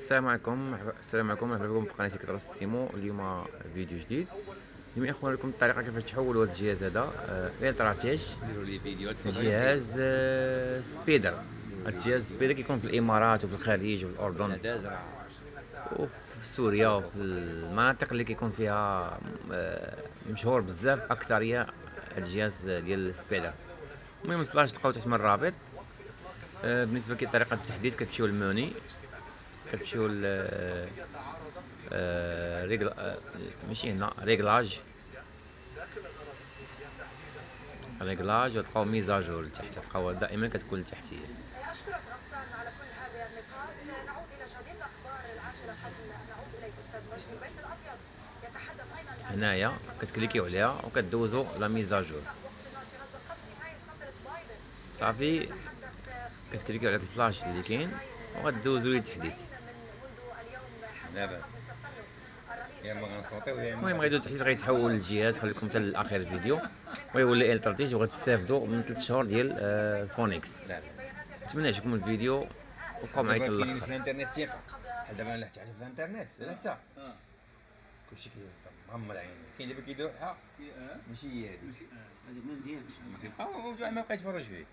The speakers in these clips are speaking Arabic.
السلام عليكم، مرحبا بكم في قناه كدرس سيمو. اليوم فيديو جديد. اليوم يا اخوان لكم الطريقه كيفاش تحولوا هذا الجهاز هذا التراتيش جهاز سبيدر. هذا الجهاز سبيدر كيكون في الامارات وفي الخليج وفي الاردن وفي سوريا وفي المناطق اللي كيكون فيها مشهور بزاف اكثريه هذا الجهاز ديال السبيدر. المهم الفلاش تلقاو تحت من الرابط. بالنسبه لطريقه التحديد كتمشيو للموني، كتمشيو ل ماشي هنا ريغلاج وتلقاو ميزاجور لتحت، تلقاوها دائما كتكون لتحت هي. أشكرك غسان على كل هذه النقاط. نعود إلى جديد الأخبار العاجلة حتى نعود إليك أستاذ مجدي. البيت الأبيض يتحدث أيضا هنايا كتكليكيو عليها وكدوزو لا ميزاجور صافي، كتكليكيو على الفلاش اللي كاين وغدوزو للتحديث. لا باس. يلا غنصوتيو. المهم غيدوز التحديث غيتحول الجهاز. خليكم حتى لاخر الفيديو ويولي التراتيج وغتستافدوا من 3 شهور ديال فونيكس. نتمنى يعجبكم الفيديو وبقاو معايا حتى الاخر. في الانترنت ثقه بحال دابا انا لحت حاجه في الانترنت لا حتى كلشي مغمض عيني. كاين دابا كيديروا ماشي هي هذيك ما مزيانش، ما كيبقاو ما بقيت يتفرج فيه.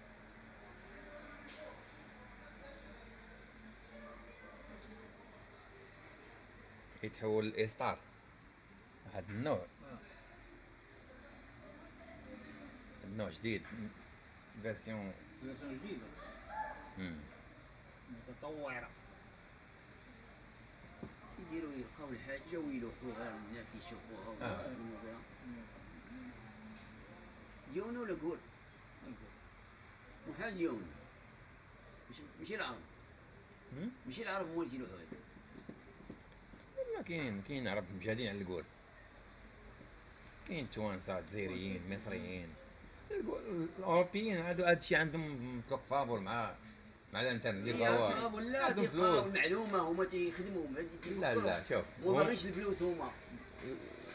كيتحول لاستار واحد النوع جديد، فيرسيون جديدة متطورة. يديروا يلقاو الحاجة ويلوحوها الناس يشوفوها ويفهموا بها. ديون ولا قول؟ وحال ديون ماشي العرب، ماشي العرب هما اللي تيلوحوا هذا. لا كاين عرب مجادين على الكول، كاين توانسه، جزائريين، مصريين. الاوروبيين هادشي عندهم بلوك فابور مع الانترنت ديالهم. ولا تيقراو المعلومه هما تيخدموا. لا شوف، هما باغينش الفلوس.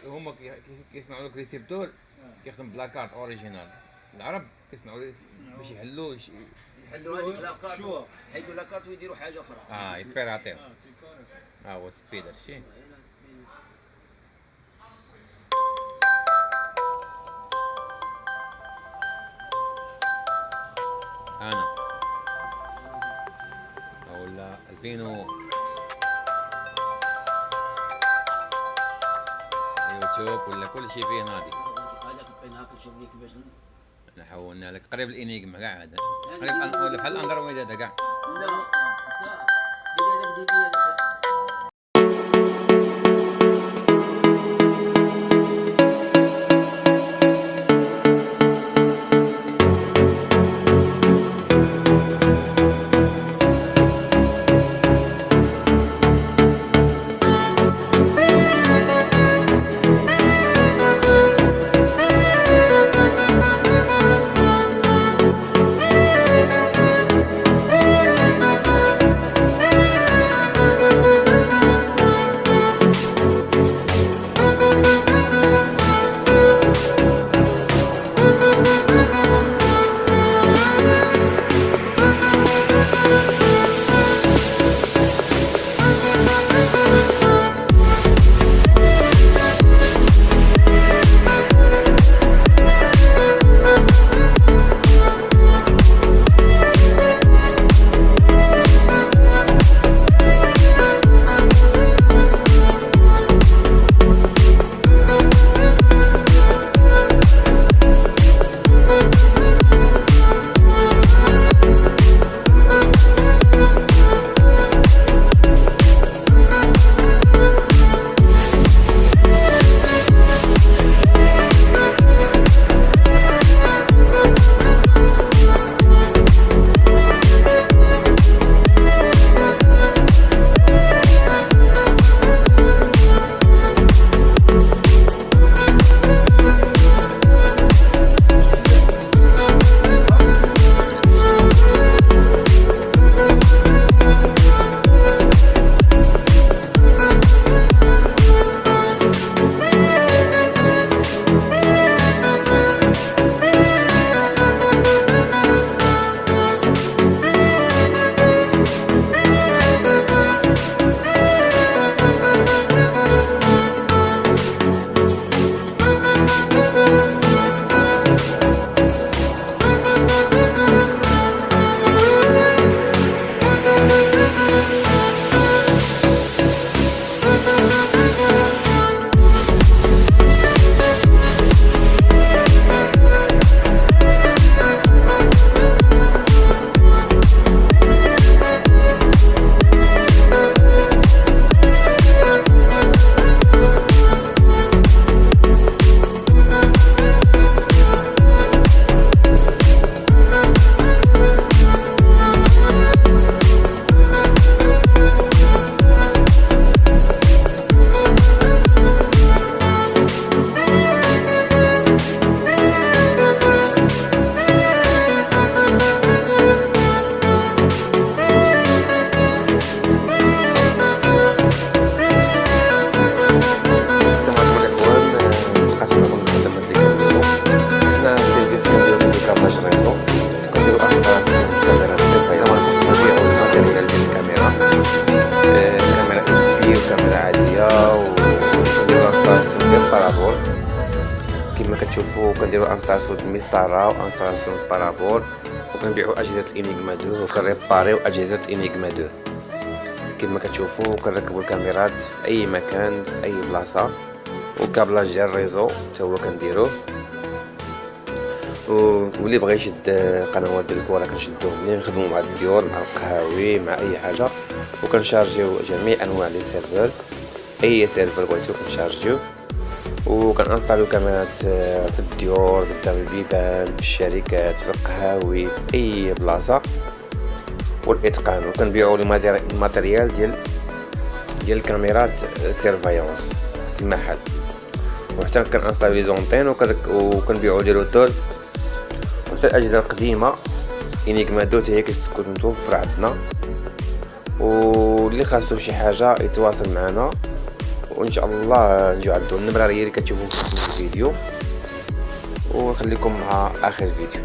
هما كيصنعوا لك ريسيبتور كيخدم بلاكارت اوريجينال. العرب كيصنعوا باش يحلوا هذيك لاكارت، يحيدوا لاكارت ويديروا حاجه اخرى. يبيراتيو. هو سبيدر شي. انا ولا 2000 يوتيوب ولا كل شيء فيه ناضي. هذاك البيناك شوف لي كيفاش حولنا لك قريب الانيغما كاع هذا، قريب ولا بحال الاندرويد هذا كاع. لا صح دير هذاك كتشوفوا كنديروا انستالاسيون المسطره وانستالاسيون بارابول، وكنبيعوا اجهزه الانيغما 2 وكنريباريو اجهزه الانيغما 2. كما كتشوفوا كنركبوا الكاميرات في اي مكان في اي بلاصه، وكابلاج ديال الريزو حتى هو كنديروه. واللي بغى يشد قنوات ديال الكره كنشدوه منين، نخدموا مع الديور مع القهاوي مع اي حاجه، وكنشارجيو جميع انواع لي سيرفر، اي سيرفر بغيتو كنشارجيو. وكنانستاليو كاميرات في الديور قدام البيبان في الشركات في القهاوي في اي بلاصه والاتقان. وكنبيعوا الماتيريال ديال الكاميرات سيرفايونس في المحل، وحتى كنانستاليو لي زونطين وكنبيعوا لي روتور. وحتى الاجهزه القديمه انيغما 2 هي كتكون متوفره عندنا، واللي خاصو شي حاجه يتواصل معنا وان شاء الله نجيو عندو. النمره هي اللي كتشوفوا في الفيديو، ونخليكم مع اخر فيديو.